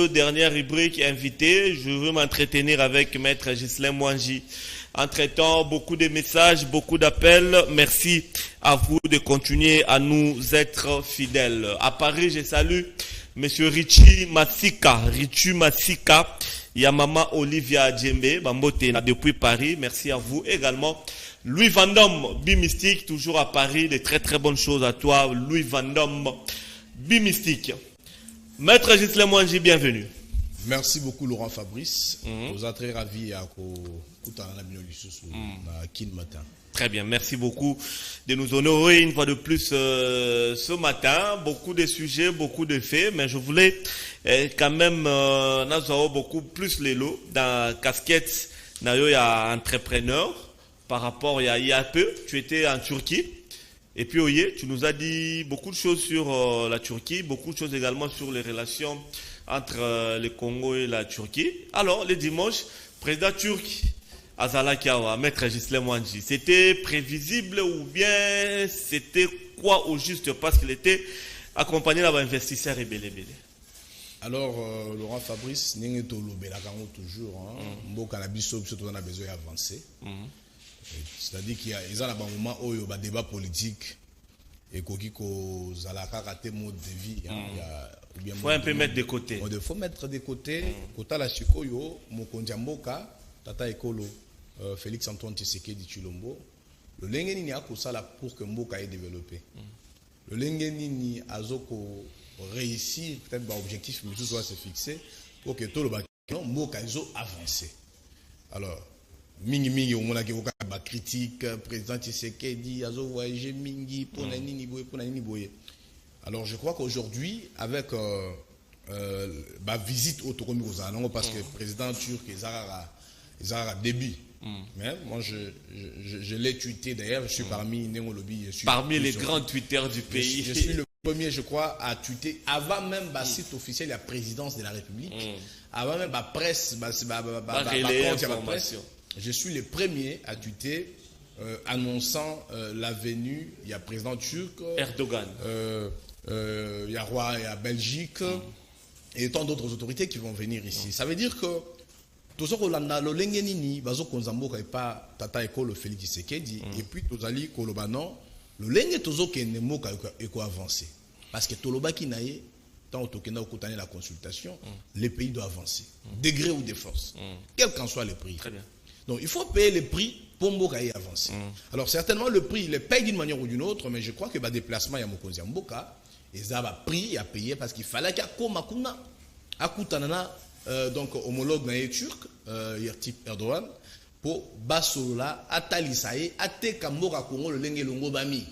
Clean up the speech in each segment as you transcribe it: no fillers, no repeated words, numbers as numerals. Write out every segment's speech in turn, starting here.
dernière rubrique invité, je veux m'entretenir avec Maître Ghislain Mwangi. Entre-temps, beaucoup de messages, beaucoup d'appels. Merci à vous de continuer à nous être fidèles. À Paris, je salue Monsieur Richie Massika. Il y a Maman Olivia Djembe, Bambote, depuis Paris. Merci à vous également. Louis Vandom, Bimistique, toujours à Paris. De très très bonnes choses à toi, Louis Vandom, Bimistique. Maître Ghislain Mwangi, bienvenue. Merci beaucoup Laurent Fabrice. Vous êtes très ravi à Kin matin. Très bien, merci beaucoup de nous honorer une fois de plus ce matin. Beaucoup de sujets, beaucoup de faits, mais je voulais quand même nous avoir beaucoup plus les lots dans la casquette entrepreneur par rapport il y a peu. Tu étais en Turquie et puis tu nous as dit beaucoup de choses sur la Turquie, beaucoup de choses également sur les relations entre le Congo et la Turquie. Alors, le dimanche, président turc Azala Kiawa, Maître Ghislain Mwangi, c'était prévisible ou bien c'était quoi au juste parce qu'il était accompagné d'un investisseur rebelle? Alors, Laurent Fabrice, nous avons toujours, on a besoin d'avancer. C'est-à-dire qu'il y a un moment où il y a un débat politique et qu'il y a raté mode de vie. Il faut un peu mettre de côté. Il faut mettre de côté. Kota la Chikoyo, Mokondiamboka, Tata Ekolo, Félix Antoine Tshisekedi Chilombo. Le Lengeni a pour ça pour que Mboka ait développé. Le Lengeni a réussi, peut-être par objectif, mais tout doit se fixer pour que tout le Mboka ait avancé. Alors, mingi au monde qui a critique, président Tshisekedi, a voyagé mingi pour nani boye. Alors je crois qu'aujourd'hui, avec ma visite au Togo parce que le président turc ils ont début. Mais moi je l'ai tweeté d'ailleurs, je suis parmi les grands tweeters du pays. Je suis le premier, je crois, à tweeter avant même le site officiel de la présidence de la République, avant même la presse, je suis le premier à tweeter annonçant la venue, il y a président turc Erdogan. Il y a Roi, il y a Belgique et tant d'autres autorités qui vont venir ici. Ça veut dire que tout ce qu'on a le lengenini, bazo konzambo kai pas tata école Félix Tshisekedi et puis tozali kolobano le lenge tozo kende moka eko avancer parce que toloba ki naye tant otokenda okutana la consultation, les pays doivent avancer, degré ou de force, quel qu'en soit le prix. Très bien. Donc il faut payer le prix pour Mboka y avancer. Alors certainement le prix, il est payé d'une manière ou d'une autre, mais je crois que le déplacement, il y a Mokonzi Mboka, ils ont pris à payer parce qu'il fallait qu'il y ait Komakuna, Akutanana, donc homologue naïe turc, type Erdogan, pour Basola, Atalisae, Ate Kamboka Kongo, le Lenge Longo Bami.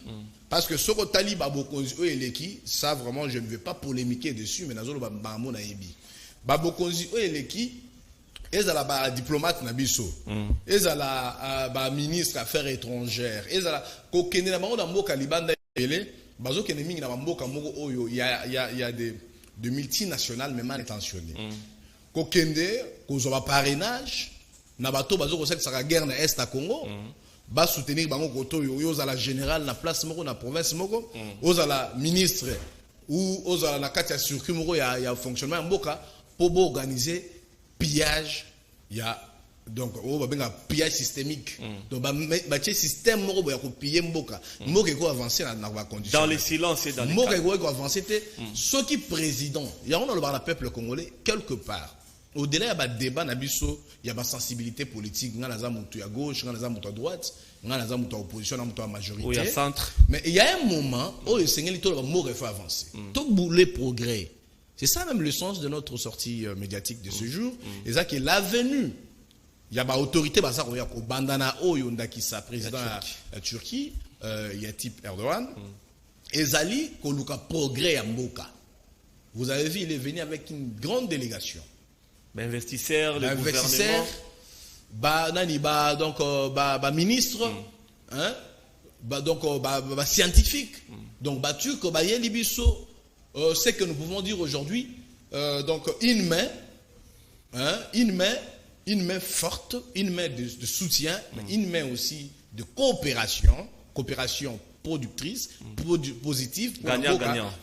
Parce que ce que Tali Babokonzi Oeleki, ça vraiment je ne vais pas polémiquer dessus, mais Nazolo Bambo Naïbi. Babokonzi Oeleki, ils ont la diplomate Nabiso, ils ont la ministre affaires étrangères, ils ont la kokene na bango na mboka libanda ele, bazo kene mingi na mboka moko oyo il y a des multinationales même intentionnées. Kokende kozwa parrainage na bato bazo ko sa guerre na est à Congo, ba soutenir bango koto yo za la général na place moko na province moko, oza la ministre ou oza na kati ya circuit moko ya fonctionnement mboka pour organiser pillage, il y a donc un pillage systémique. Donc un système pour piller Mboka. Mboka est avancé dans la condition. Dans le silence et dans les Mboka est avancé. Ceux qui président, il y a le peuple congolais quelque part. Au-delà il y a des débats, il y a une sensibilité politique. Il y a à gauche, il y a à droite, il y a à opposition, il y a à majorité. Il y a centre. Mais il y a un moment où le Seigneur faut avancer. Tout bouler progrès. C'est ça même le sens de notre sortie médiatique de ce jour. Et ça que l'avenue, il y a une autorité, il y a Bandana Oyondakisa, président de la Turquie, il y a type Erdogan, et Zali, Koluka progrès à Mboka. Vous avez vu, il est venu avec une grande délégation. Investisseurs, le gouvernement. Donc, ministre, donc, scientifique. Donc, Turc, Libiso. C'est que nous pouvons dire aujourd'hui, donc une main forte, une main de soutien, mais une main aussi de coopération productrice, positive, gagnant.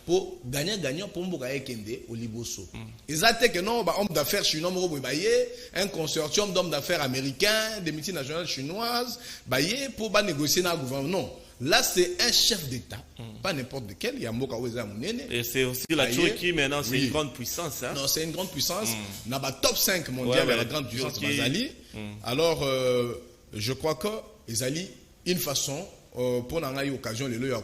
Pour gagnant, pour Mboka Ekende au Liboso. Ils attendent que non, homme d'affaires chinois, un consortium d'hommes d'affaires américains, des multinationales chinoises, pour négocier dans le gouvernement. Non. Là, c'est un chef d'État, pas n'importe lequel. Il y a Mboka Weza Mounene. Et c'est aussi la Turquie, maintenant, c'est une grande puissance. Hein? Non, c'est une grande puissance. On a le top 5 mondial de la grande puissance de Bazali. Alors, je crois que Bazali, une façon, pour nous avoir l'occasion de le faire,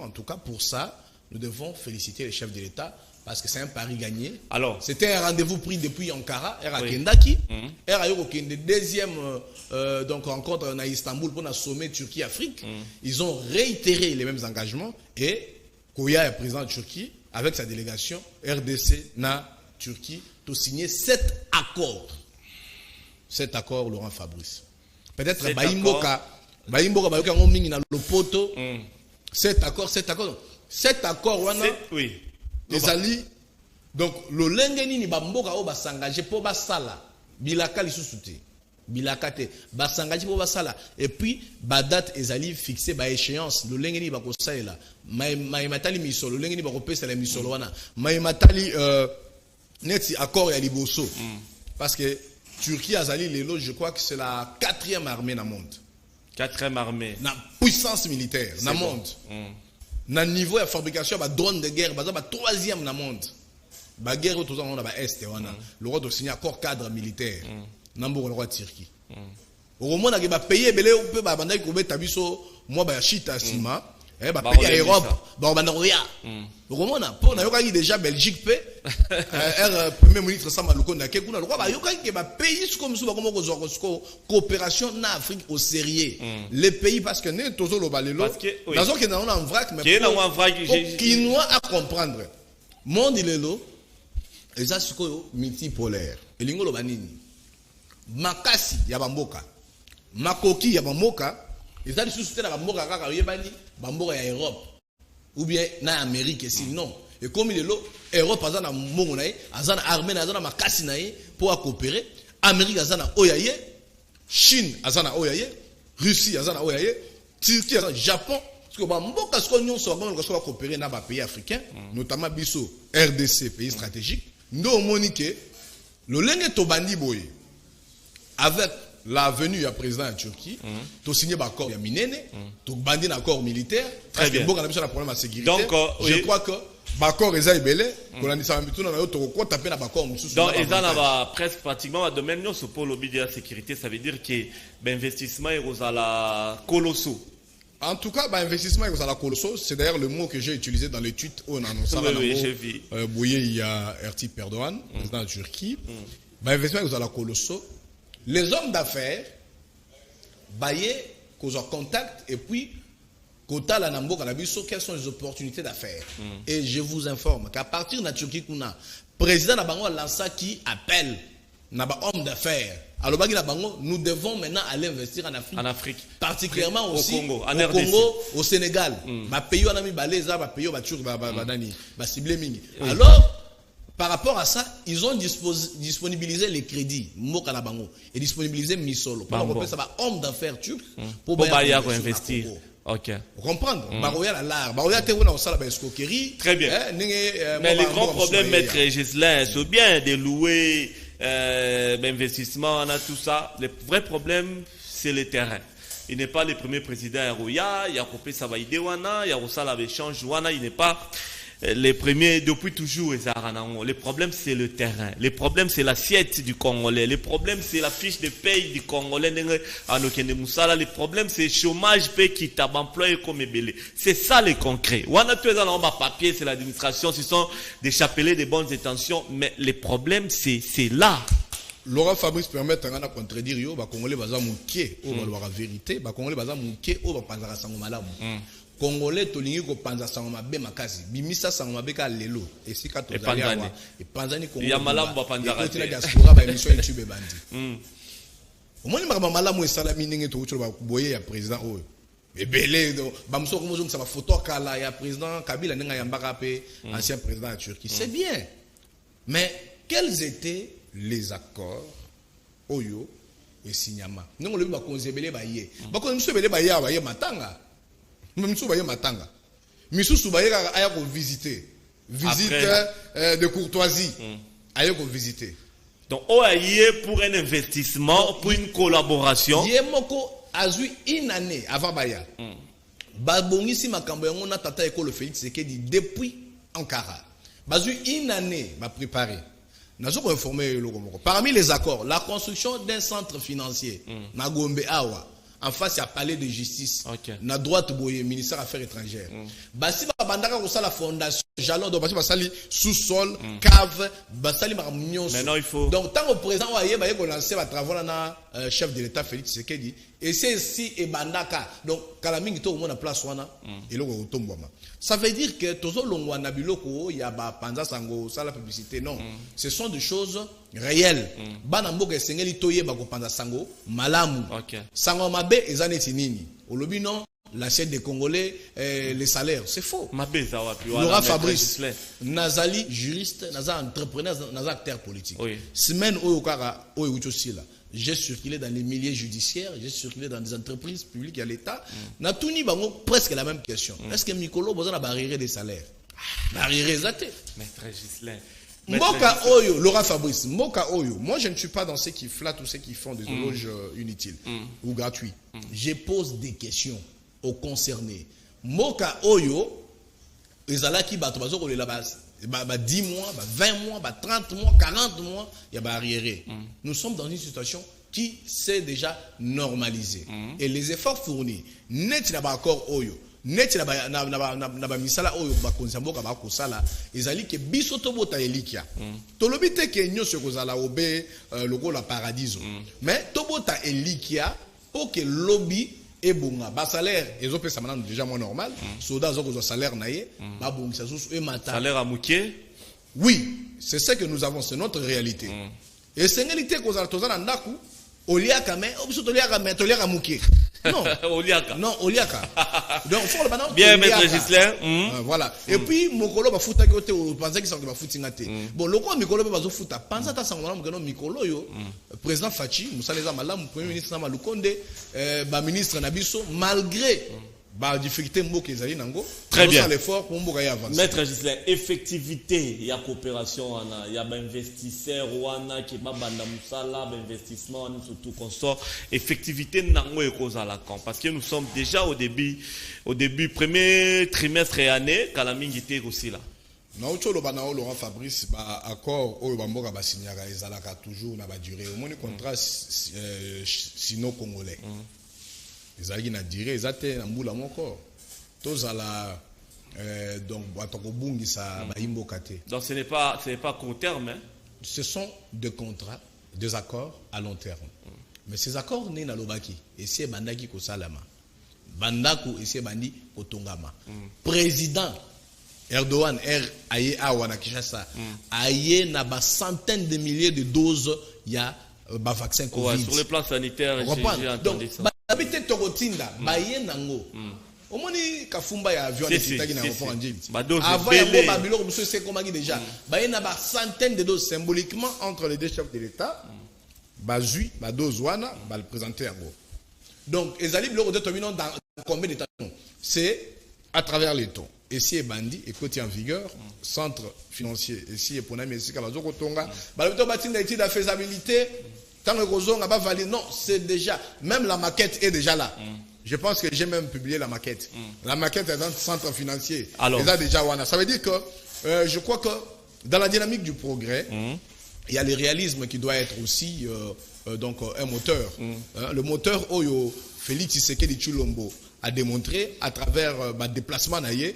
en tout cas, pour ça, nous devons féliciter les chefs de l'État. Parce que c'est un pari gagné. Alors, c'était un rendez-vous pris depuis Ankara, Kendaki. Deuxième donc, rencontre à Istanbul pour le sommet Turquie-Afrique. Ils ont réitéré les mêmes engagements. Et Koya est président de Turquie avec sa délégation RDC na Turquie pour signer 7 accords. 7 accords, Laurent Fabrice. Peut-être Baimboka, Bayoka Ngoming na Lopoto. 7 accords. 7 accords, oui. Ezali donc le lengeni ni bamboka o basangaje po basala bilaka lisusuté bilaka te basangaje po basala et puis ba date ezali fixé ba échéance le lengeni ba ko salela mai matali misolo le lengeni ba ko pesa la misolo wana mai matali neti accord ya liboso parce que Turquie azali lelo je crois que c'est la 4e armée dans le monde. 4e armée na puissance militaire dans le monde. Na niveau de fabrication de drones de guerre, c'est la 3e dans le monde. La guerre, tout ça, on a l'Est. Le roi de signer un accord cadre militaire. Nambo le roi de Turquie. Au moment où on a payé, on peut abandonner le tabiso, moi, chita sima, pays à Europe, on a au moment où on a déjà Belgique, premier ministre Sama Lukonda, le roi a pays comme ça, coopération en Afrique au sérieux. Les pays, parce que nous sommes tous les dans un on a un vrac, mais qui nous a comprendre. Monde il est là, les asiko multipolaire. Et l'ingolo banini. Makasi ya bamboka. Makoki ya bamboka. Ils ont suscité la bamboka kaka yebani, bamboka ya Europe. Ou bien na Amérique sinon. Et comme il est là, Europe a na mbongo na ye, azana armée na azana makasi na ye pour coopérer. Amérique azana oyaye, Chine azana oyaye, Russie azana oyaye, Turquie azana Japon. Parce que bamboka ce qu'on soit coopérer na ba pays africains, notamment biso RDC pays stratégique. Ndo monique le lenge tobandi boye avec la venue du président de Turquie, tu as signé un accord minene, tu as bandé un accord militaire. Très bien. Donc, on a un problème de sécurité. Donc, je crois que l'accord est belé. Donc, ils ont presque pratiquement le domaine pour lobby de la sécurité. Ça veut dire que l'investissement est colossal. En tout cas, l'investissement est colossal. C'est d'ailleurs le mot que j'ai utilisé dans l'étude où on annonce j'ai vu. Il y a Erti Erdogan, président de Turquie. L'investissement est colossal. Les hommes d'affaires, qu'ils ont contact et puis, quelles sont les opportunités d'affaires. Et je vous informe qu'à partir de la Turquie, le président Nabango Lança qui appelle homme d'affaires. Alors, nous devons maintenant aller investir en Afrique. En Afrique. Particulièrement aussi au Congo, au Sénégal. Alors, par rapport à ça, ils ont disponibilisé les crédits, Mokalabango, et disponibilisé Misolo. Pour ça va homme d'affaires turc pour investir. Ok. Vous comprenez? Baroya l'art. Baroya te wona osala ba escroquerie. Très bien. Mais les grands problèmes, maître Gislain, c'est bien de louer l'investissement, on a tout ça. Le vrai problème, c'est le terrain. Il n'est pas le premier président à Roya, il y a Kopé Savaïde Wana, il y a Rosala Béchange Wana, il n'est pas les premiers depuis toujours. Le problème, c'est le terrain. Le problème, c'est l'assiette du Congolais. Le problème, c'est la fiche de paye du Congolais. Le problème, c'est le chômage paye qui t'a employé comme ébélé. C'est ça le concret. Wana tu es dans le papier, c'est l'administration, ce sont des chapelets, des bonnes intentions, mais le problème, c'est là. Laurent Fabrice permet de contredire les Congolais baza mouké ou la vérité, les Congolais baza mouké ou panzara sango malamu. Congolais tolingi ko panza sango mabe makasi, bimisa sango mabe ka lelo, et si ka tozali awa, et panzani Congolais. Ya malamu ba panzara. Et la diaspora ba émission YouTube bandi. Au moins ma malamu et salami ninge to ba boyer ya président o. Et belé ba mso ko mo ça va photo kala ya président Kabila ninga ya mbaka pe ancien président de Turquie. C'est bien. Mais quels étaient les accords Oyo et Signama? Nous on le ba konzebele ba yé. Ba konzebele ba yé matanga. Misusu baye matanga. Misusu baye aya ko visiter. Visite de courtoisie. Aye ko visiter. Donc OAIE pour un investissement, pour une collaboration. Yemoko azui une année avant baya. Babongisi makambo yango na tata école Félix Tshisekedi depuis Ankara. Bazui une année va préparer. Nazo ko informer le Komoko. Parmi les accords, la construction d'un centre financier na Gombe Awa en face il y a palais de justice. Na droite boye ministère affaires étrangères. Basi ba bandaka ko la fondation jalon do basi basali sous-sol, cave, basali makamnyonso. Maintenant il faut. Donc tant au président wa yeba ko lancer ba travaux na chef de l'état Félix Tshisekedi et c'est ici et bandaka. Donc kalamingi to mona place wana eloko otombwama. Ça veut dire que tozo longwa na biloko ya ba panza sango sala publicité non. Ce sont des choses réelles. Bana mboka esengeli toyeba ko panza sango malamu. Sango mabe ezaneti nini. Olobi non. L'assiette des Congolais, les salaires, c'est faux. Laura Fabrice, Nazali, juriste, Naza entrepreneur, Naza acteur politique. Semaine Oyokara, Oyuchosila. J'ai circulé dans les milieux judiciaires, j'ai circulé dans des entreprises publiques et à l'État. Natuni Bango, presque la même question. Est-ce que Mikolo besoin de barrière des salaires? Barrière zate. Maître Gislain. Moka Oyo, Laura Fabrice, Moka Oyo. Moi, je ne suis pas dans ceux qui flattent ou ceux qui font des éloges inutiles ou gratuits. Je pose des questions aux concernés. Moka Oyo, ezalaki bato bazoko la base. 10 mois, 20 mois, 30 mois, 40 mois, il y a arriéré. Nous sommes dans une situation qui s'est déjà normalisée. Et les efforts fournis, net na ba accord Oyo, net na ba misala Oyo ba konsamboka ba kosala, ezali ke biso to bota elikia. Tolobi te ke nyonso kozala obe logo la paradiso. Mais to bota elikia pour que lobby et bonga ba salaire ezo pesa manano déjà moins normal soda zo ko salaire naie ba bongisa susu e mata salaire à muké. Oui, c'est ce que nous avons, c'est notre réalité. Et c'est une réalité que nous avons ndaku oliaka mais obiso toliaka mais toliaka muké. Non, oliaka. Non, oliaka. Donc faut le banan bien maître Gislain. Voilà. Et puis mokolo ba futa côté au penser qu'ils sont ba futinga te. Bon loko mikolo ba zo futa pensa ta sangona mokolo mikolo yo président Fachi Musaleza Malamu premier ministre na Malukonde ba ministre na biso malgré ba difficulté mboka ezali nango. Très bien. L'effort pour mboka ya avancer. Maître Gislain, effectivité, il y a coopération, il y a investisseur, qui ba banda musala, investissement, surtout consort. Effectivité nango e cause à la camp parce que nous sommes déjà au début premier trimestre et année kalamingi te aussi là. Na ucholo bana Laurent Fabrice ba accord oyo ba mboka ba signaka ezalaka toujours na ba durée. Au moins contrat sino congolais. Ezalaki na durée ezate na mbula moko. Tozala donc batoko bungisa ba imboka te. Donc ce n'est pas court terme hein? Ce sont des contrats, des accords à long terme. Mais ces accords ne na lobaki et c'est bandaki ko salama. Bandako et c'est bandi ko tongama. Président Erdogan aye awa na Kinshasa aye na ba centaines de milliers de doses ya ba vaccin Covid. Sur le plan sanitaire j'ai entendu ça. Donc habité Togotinda baye nango. Omoni kafumba ya avion de Kitagi na aéroport Angeli. Avant ya bo babilo monsieur c'est comment déjà. Baye na ba centaines de doses symboliquement entre les deux chefs de l'État. Bazui ba dose wana ba le présenter yango. Donc ezali biloko de tomino dans combien d'états? C'est à travers les taux. Et si est bandit et côté en vigueur, centre financier, et si est pour n'aimer si kabazo kotonga, balabito batinda étude de faisabilité, tant que Gozon n'a pas validé, non, c'est déjà, même la maquette est déjà là. Je pense que j'ai même publié la maquette. La maquette est dans le centre financier. Alors, déjà wana. Ça veut dire que, je crois que dans la dynamique du progrès, il y a le réalisme qui doit être aussi donc un moteur. Le moteur Oyo Félix Tshisekedi Tshilombo a démontré à travers déplacement naïe,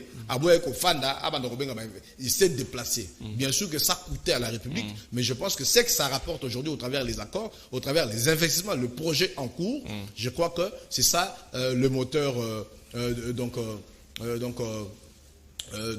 il s'est déplacé. Bien sûr que ça coûtait à la République, mais je pense que c'est que ça rapporte aujourd'hui au travers des accords, au travers des investissements, le projet en cours. Je crois que c'est ça le moteur de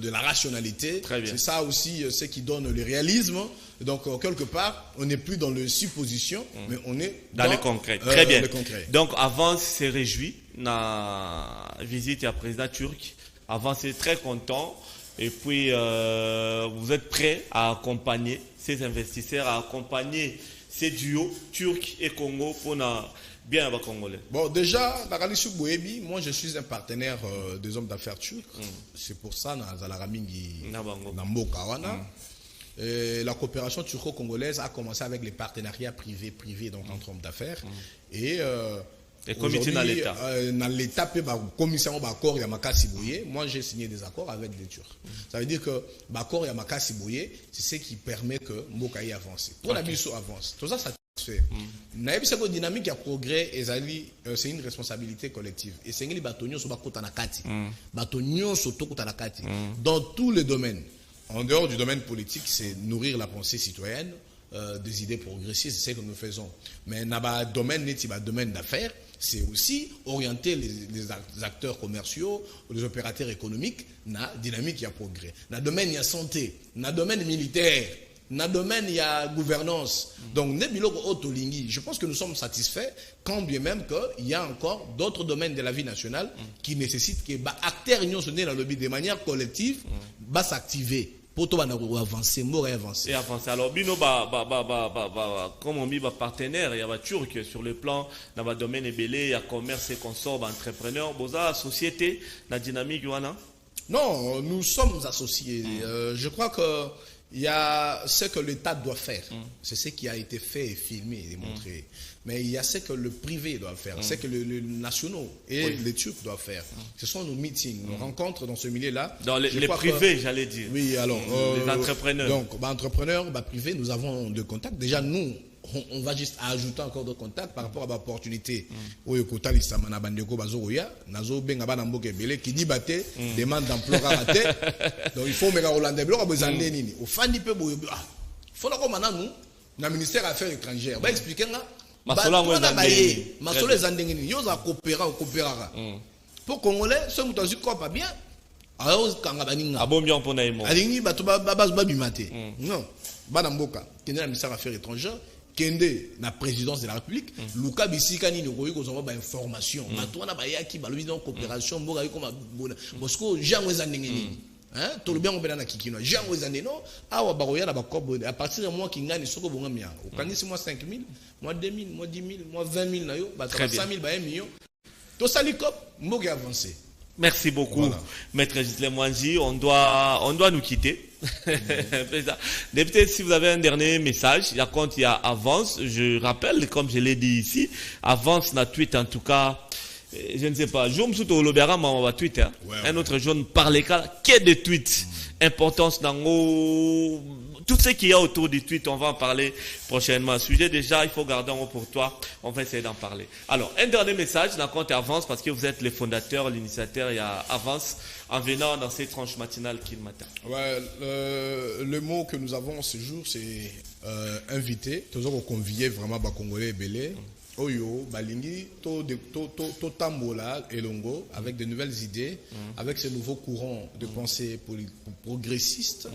la rationalité. C'est ça aussi ce qui donne le réalisme. Donc quelque part, on n'est plus dans le supposition, mais on est dans le concret. Très bien. Le concret. Donc avant, c'est réjoui na visite à président turc. Avant, c'est très content. Et puis, vous êtes prêts à accompagner ces investisseurs, à accompagner ces duos Turcs et Congo pour bien avoir Congolais. Bon, déjà, moi je suis un partenaire des hommes d'affaires turcs. C'est pour ça que la coopération turco-congolaise a commencé avec les partenariats privés donc entre hommes d'affaires. Et comité dans l'État. Dans l'État, commission d'accord Yamaka Sibouye. Moi, j'ai signé des accords avec les Turcs. Ça veut dire que l'accord Yamaka Sibouye, c'est ce qui permet que Mbokaï avance. Pour la Bisso avance. Tout ça, ça se fait. La dynamique à progrès, c'est une responsabilité collective. Et c'est une batonio sur Bakotanakati. Batonio sur Tokotanakati. Dans tous les domaines. En dehors du domaine politique, c'est nourrir la pensée citoyenne, des idées progressistes, c'est ce que nous faisons. Mais dans le domaine d'affaires, c'est aussi orienter les acteurs commerciaux, les opérateurs économiques, dans la dynamique il y a progrès. Dans le domaine il y a santé, dans le domaine militaire, dans le domaine il y a gouvernance. Donc, je pense que nous sommes satisfaits, quand bien même qu'il y a encore d'autres domaines de la vie nationale qui nécessitent que les acteurs dans le but de manière collective s'activer. Pour avancer, avancer. Et avancer. Alors, bino comme on dit, partenaire, il y a Turc sur le plan, dans le domaine ébélé, il y a commerce et consort, entrepreneurs, la société, la dynamique, non, nous sommes associés. Je crois que il y a ce que l'État doit faire. C'est ce qui a été fait et filmé et montré. Mais il y a ce que le privé doit faire, ce que les nationaux et les Turcs doivent faire. Ce sont nos meetings, nos rencontres dans ce milieu-là. Dans les privés, j'allais dire. Oui, alors. Les entrepreneurs. Donc, entrepreneurs, privés, nous avons des contacts. Déjà, nous, on va juste ajouter encore des contacts par rapport à l'opportunité. Qui dit baté, demande d'emploi raté. Donc, il faut me Hollandais. Il faut nous, le ministère des Affaires étrangères, va expliquer pour Congolais, ceux qui ne croient pas bien, non, Banamboka, qui est le ministère des Affaires étrangères, qui est la présidence de la République, Luka Bissikani ne voit pas d'informations. Maintenant, on a une coopération, tout le bien on peut dans kikino j'ai aux années non awa baroya na bakobo à partir de moi qui gagne soko bonga mia okangisi moi 5 000 moi 2 000 moi 10 000 moi 20 000 na yo ba 5 000 ba 1 million to salikop mboga avancer. Merci beaucoup, voilà. Maître Gisle Mwanzi. On doit nous quitter. Peut-être si vous avez un dernier message, il y a quand il y a Avance, je rappelle, comme je l'ai dit ici, Avance na tweet en tout cas. Je ne sais pas. Je me suis dit Twitter. Un autre jeune parle que de tweets. Importance dans tout ce qu'il y a autour du tweet, on va en parler prochainement. Sujet déjà, il faut garder en haut pour toi. On va essayer d'en parler. Alors, un dernier message dans compte Avance parce que vous êtes les fondateurs, l'initiateur. Il y a Avance en venant dans ces tranches matinales qu'il matin. Ouais, le mot que nous avons ce jour, c'est inviter. Toujours convier vraiment Congolais et Belé. Oyo, Balingi, to tambola elongo avec de nouvelles idées, avec ce nouveau courant de pensée progressiste,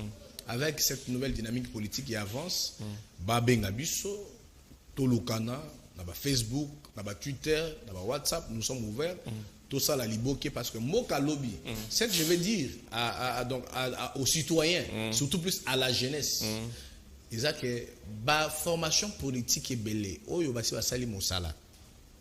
avec cette nouvelle dynamique politique qui avance, Babenga biso, to Lukana, dans Facebook, dans Twitter, dans WhatsApp, nous sommes ouverts. Tout ça la liboké parce que Moka Lobby, c'est que je vais dire aux citoyens, surtout plus à la jeunesse. C'est que la formation politique est belle. Oyo basi basali mosala.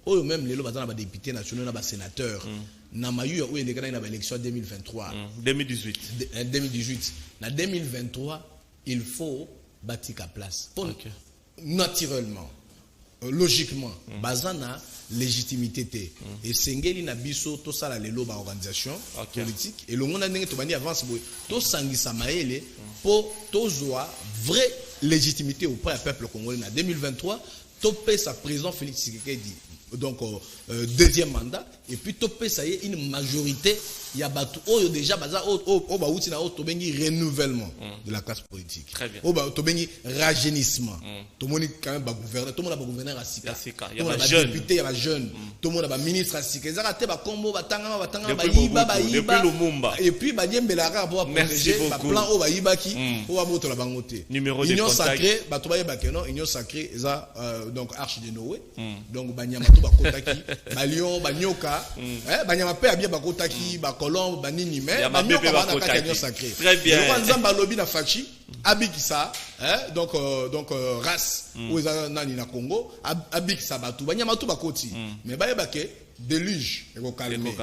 Oyo même lelo bazana ba député national na sénateur. Na mayu oyo ndekana na élection 2023. 2018. Na 2023, il faut bâtir à place. Naturellement, logiquement, bazana légitimité et sengeli na biso to sala lelo ba organisation politique et le monde a ndenge to bandi avance boy to sangisa maele pour to zoa vrai légitimité auprès du peuple congolais en 2023, topé sa président Félix Tshisekedi, donc deuxième mandat, et puis topé ça y est une majorité, il y a déjà renouvellement de la classe politique. Très bien. Rajeunissement. Tout le monde quand même gouverner, tout le monde a gouverneur à Sika. Il y a des députés, il y a des jeunes, tout le monde a ministre à Sika. Ils ont raté ba combo, ba tanga, depuis Lumumba. Et puis ba Belara pour protéger ba plan au ba Ibaki, au ba moto la bangote. Numéro de Union contact. sacrée, ba to ba Ibakeno, Union sacrée, ça donc arche de Noé. Donc ba Nyamato ba Kotaki, ba Lion, ba Nyoka, ba Nyamape a bien ba Kotaki, ba colombe, banini, mais ma bébé va canyon sacré. Très bien. Le Wanzamba lobby na fachi, abikisa, donc race, où ils ont nani na Congo, abikisa batu, banyamatu bakoti. Mais bayebake, déluge, il faut calmer.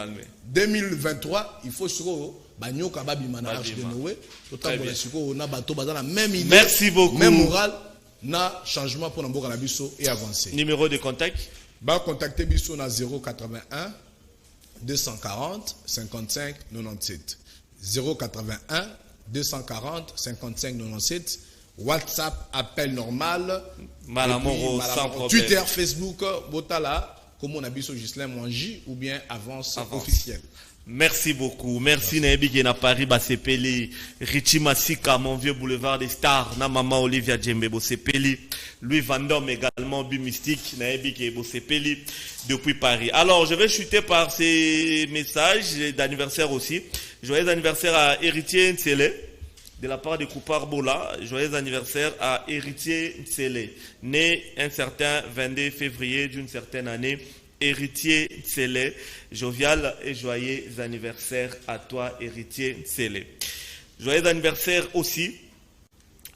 2023, il faut sur banyoka babi manage de Noé, autant pour les suko, on a bateau, bazana même idée. Merci beaucoup. Même moral, na changement pour Namboka na biso et avancer. Numéro de contact? Bah, contactez biso na 081 240 55 97. 081 240 55 97. WhatsApp, appel normal. Malamoro, sans problème. Twitter, Facebook, Botala, comme on a biso Gislain Mwangi ou bien avance officielle. Merci beaucoup. Merci Naebi qui est à Paris, Sepeli, Richie Massika, mon vieux boulevard des stars, na maman Olivia Djembe, Sepeli, Louis Van Damme également, Bimystique, Naebi qui est Sepeli depuis Paris. Alors, je vais chuter par ces messages d'anniversaire aussi. Joyeux anniversaire à Héritier Ntsele, de la part de Koupar Bola. Joyeux anniversaire à Héritier Ntsele, né un certain 22 février d'une certaine année. Héritier Ntsele, jovial et joyeux anniversaire à toi, Héritier Ntsele. Joyeux anniversaire aussi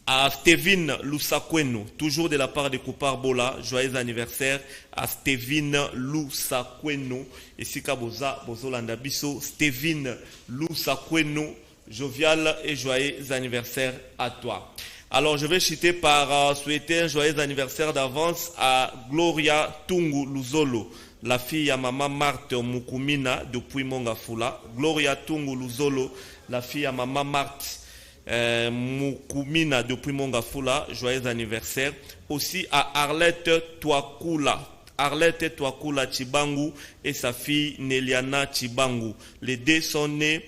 à Stevin Lusakweno, toujours de la part de Koupar Bola. Joyeux anniversaire à Stevin Lusakweno. Et si Kaboza, Bozolanda Biso, Stevin Lusakweno, jovial et joyeux anniversaire à toi. Alors, je vais chuter par souhaiter un joyeux anniversaire d'avance à Gloria Tungu Luzolo, la fille à maman Marthe Mukumina depuis Mongafula. Gloria Tungu Luzolo, la fille à maman Marthe Mukumina depuis Mongafula. Joyeux anniversaire. Aussi à Arlette Touakula. Arlette Touakula Chibangu et sa fille Neliana Chibangu. Les deux sont nés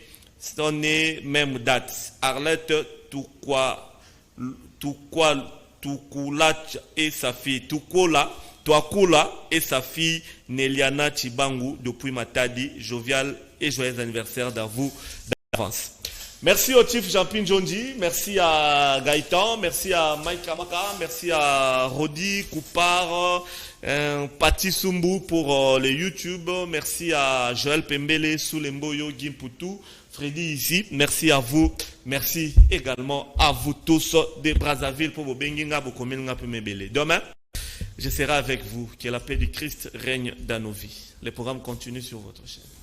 même date. Arlette Tukula et sa fille Touakula et sa fille Neliana Chibangu depuis Matadi. Jovial et joyeux anniversaire à vous d'avance. Merci au chief Jean-Pin Jondi, merci à Gaëtan, merci à Mike Kamaka, merci à Rodi Koupar, Pati Sumbu pour les YouTube, merci à Joël Pembele, Soulemboyo Gimputu, Freddy ici, merci à vous, merci également à vous tous de Brazzaville pour vos benginga, vos komenga pemebele. Demain, je serai avec vous, que la paix du Christ règne dans nos vies. Les programmes continuent sur votre chaîne.